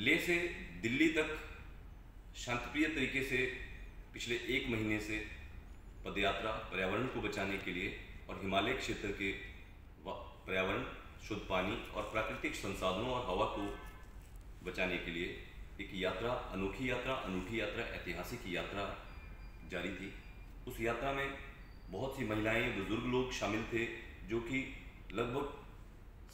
लेह से दिल्ली तक शांतिप्रिय तरीके से पिछले 1 महीने से पदयात्रा पर्यावरण को बचाने के लिए और हिमालय क्षेत्र के पर्यावरण, शुद्ध पानी और प्राकृतिक संसाधनों और हवा को बचाने के लिए एक यात्रा, अनूठी यात्रा, ऐतिहासिक यात्रा जारी थी। उस यात्रा में बहुत सी महिलाएं, बुजुर्ग लोग शामिल थे, जो कि लगभग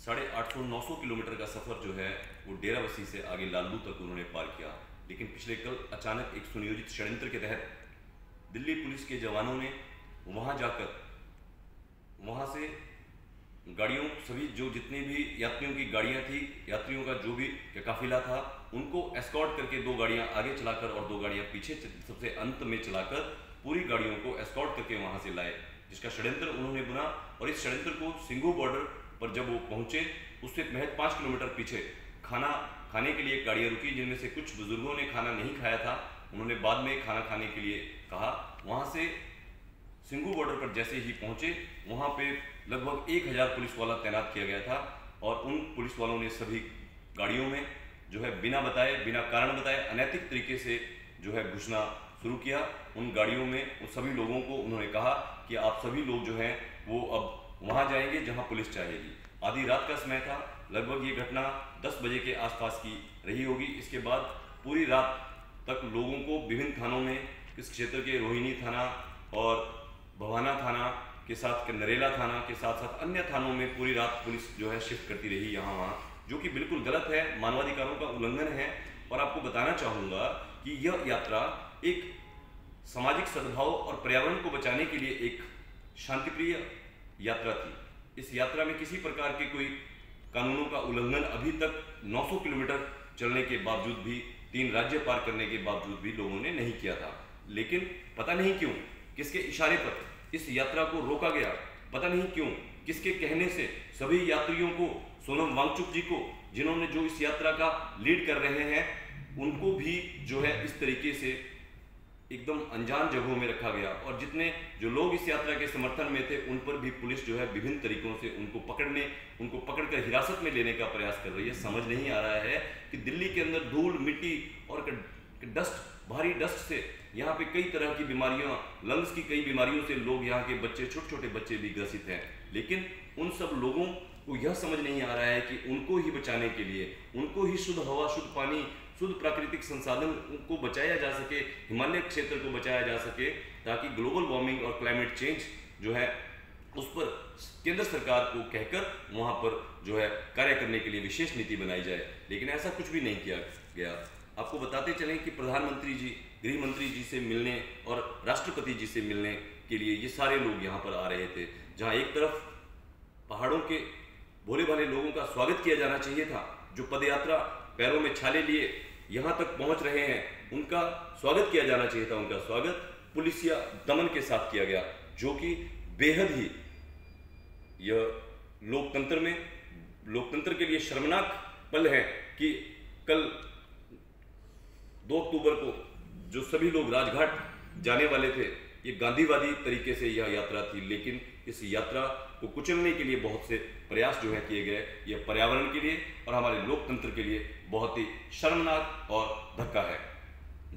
850-900 किलोमीटर का सफ़र जो है वो डेराबस्सी से आगे लालू तक उन्होंने पार किया। लेकिन पिछले कल अचानक एक सुनियोजित षड्यंत्र के तहत दिल्ली पुलिस के जवानों ने वहां जाकर वहां से गाड़ियों, सभी जो जितने भी यात्रियों की गाड़ियां थी, यात्रियों का जो भी काफिला था, उनको एस्कॉर्ट करके 2 गाड़ियां आगे चलाकर और 2 गाड़ियां पीछे सबसे अंत में चलाकर पूरी गाड़ियों को एस्कॉर्ट करके वहां से लाए, जिसका षड्यंत्र उन्होंने बुना। और इस षड्यंत्र को सिंघू बॉर्डर पर जब वो पहुंचे, उससे महज 5 किलोमीटर पीछे खाना खाने के लिए गाड़ियाँ रुकी, जिनमें से कुछ बुजुर्गों ने खाना नहीं खाया था, उन्होंने बाद में खाना खाने के लिए कहा। वहाँ से सिंघू बॉर्डर पर जैसे ही पहुँचे, वहाँ पे लगभग 1000 पुलिस वाला तैनात किया गया था और उन पुलिस वालों ने सभी गाड़ियों में जो है बिना कारण बताए अनैतिक तरीके से जो है घुसना शुरू किया। उन गाड़ियों में उन सभी लोगों को उन्होंने कहा कि आप सभी लोग जो हैं वो अब वहाँ जाएंगे जहाँ पुलिस चाहेगी। आधी रात का समय था, लगभग ये घटना 10 बजे के आसपास की रही होगी। इसके बाद पूरी रात तक लोगों को विभिन्न थानों में, इस क्षेत्र के रोहिणी थाना और भवाना थाना के साथ नरेला थाना के साथ साथ अन्य थानों में पूरी रात पुलिस जो है शिफ्ट करती रही यहाँ वहाँ, जो कि बिल्कुल गलत है, मानवाधिकारों का उल्लंघन है। और आपको बताना चाहूँगा कि यह यात्रा एक सामाजिक सद्भाव और पर्यावरण को बचाने के लिए एक शांतिप्रिय यात्रा थी। इस यात्रा में किसी प्रकार के कोई कानूनों का उल्लंघन अभी तक 900 किलोमीटर चलने के बावजूद भी, 3 राज्य पार करने के बावजूद भी लोगों ने नहीं किया था। लेकिन पता नहीं क्यों, किसके इशारे पर इस यात्रा को रोका गया, पता नहीं क्यों, किसके कहने से सभी यात्रियों को, सोनम वांगचुक जी को, जिन्होंने जो इस यात्रा का लीड कर रहे हैं, उनको भी जो है इस तरीके से एकदम अनजान जगहों में रखा गया। और जितने जो लोग इस यात्रा के समर्थन में थे, उन पर भी पुलिस जो है विभिन्न तरीकों से उनको पकड़कर हिरासत में लेने का प्रयास कर रही है। समझ नहीं आ रहा है कि दिल्ली के अंदर धूल, मिट्टी और डस्ट, भारी डस्ट से यहाँ पे कई तरह की बीमारियाँ, लंग्स की कई बीमारियों से लोग, यहाँ के बच्चे, छोटे छोटे बच्चे भी ग्रसित हैं। लेकिन उन सब लोगों को यह समझ नहीं आ रहा है कि उनको ही बचाने के लिए, उनको ही शुद्ध हवा, शुद्ध पानी, शुद्ध प्राकृतिक संसाधन को बचाया जा सके, हिमालय क्षेत्र को बचाया जा सके, ताकि ग्लोबल वार्मिंग और क्लाइमेट चेंज जो है उस पर केंद्र सरकार को कहकर वहाँ पर जो है कार्य करने के लिए विशेष नीति बनाई जाए। लेकिन ऐसा कुछ भी नहीं किया गया। आपको बताते चलें कि प्रधानमंत्री जी, गृह मंत्री जी से मिलने और राष्ट्रपति जी से मिलने के लिए ये सारे लोग यहाँ पर आ रहे थे। जहाँ एक तरफ पहाड़ों के भोले भाले लोगों का स्वागत किया जाना चाहिए था, जो पदयात्रा पैरों में छाले लिए यहाँ तक पहुँच रहे हैं, उनका स्वागत किया जाना चाहिए था। उनका स्वागत पुलिसिया दमन के साथ किया गया, जो कि बेहद ही यह लोकतंत्र के लिए शर्मनाक पल है कि कल 2 अक्टूबर को जो सभी लोग राजघाट जाने वाले थे, ये गांधीवादी तरीके से यह यात्रा थी। लेकिन इस यात्रा को कुचलने के लिए बहुत से प्रयास जो है किए गए। यह पर्यावरण के लिए और हमारे लोकतंत्र के लिए बहुत ही शर्मनाक और धक्का है।